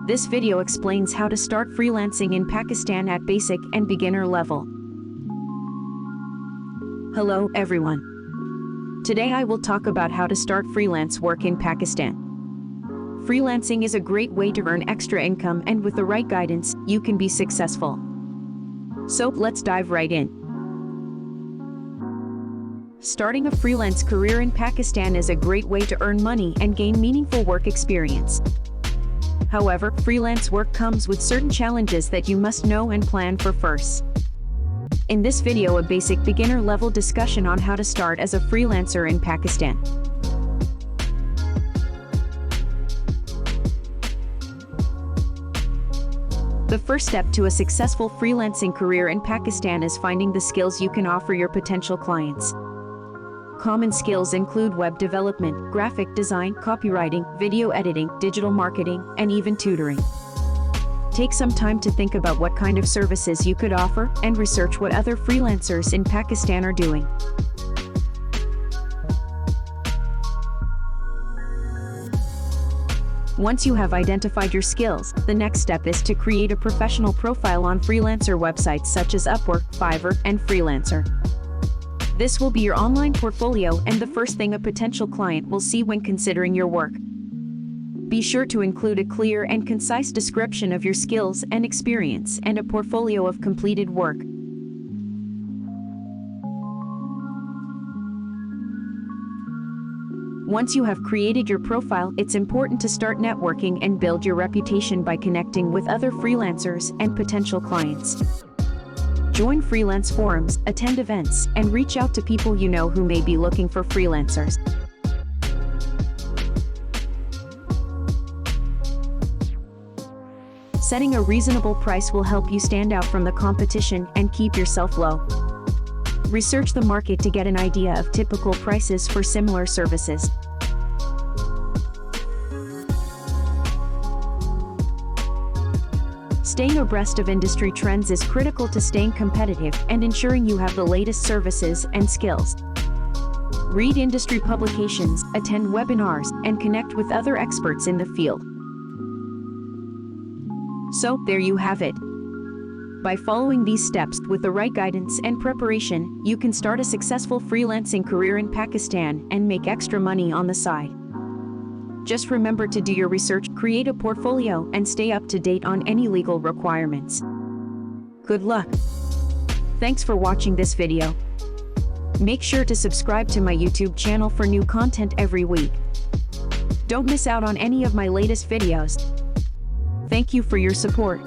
This video explains how to start freelancing in Pakistan at basic and beginner level. Hello everyone. Today I will talk about how to start freelance work in Pakistan. Freelancing is a great way to earn extra income, and with the right guidance, you can be successful. So let's dive right in. Starting a freelance career in Pakistan is a great way to earn money and gain meaningful work experience. However, freelance work comes with certain challenges that you must know and plan for first. In this video, a basic beginner level discussion on how to start as a freelancer in Pakistan. The first step to a successful freelancing career in Pakistan is finding the skills you can offer your potential clients. Common skills include web development, graphic design, copywriting, video editing, digital marketing, and even tutoring. Take some time to think about what kind of services you could offer and research what other freelancers in Pakistan are doing. Once you have identified your skills, the next step is to create a professional profile on freelancer websites such as Upwork, Fiverr, and Freelancer. This will be your online portfolio and the first thing a potential client will see when considering your work. Be sure to include a clear and concise description of your skills and experience and a portfolio of completed work. Once you have created your profile, it's important to start networking and build your reputation by connecting with other freelancers and potential clients. Join freelance forums, attend events, and reach out to people you know who may be looking for freelancers. Setting a reasonable price will help you stand out from the competition and keep yourself low. Research the market to get an idea of typical prices for similar services. Staying abreast of industry trends is critical to staying competitive and ensuring you have the latest services and skills. Read industry publications, attend webinars, and connect with other experts in the field. So, there you have it. By following these steps with the right guidance and preparation, you can start a successful freelancing career in Pakistan and make extra money on the side. Just remember to do your research, create a portfolio, and stay up to date on any legal requirements. Good luck! Thanks for watching this video. Make sure to subscribe to my YouTube channel for new content every week. Don't miss out on any of my latest videos. Thank you for your support.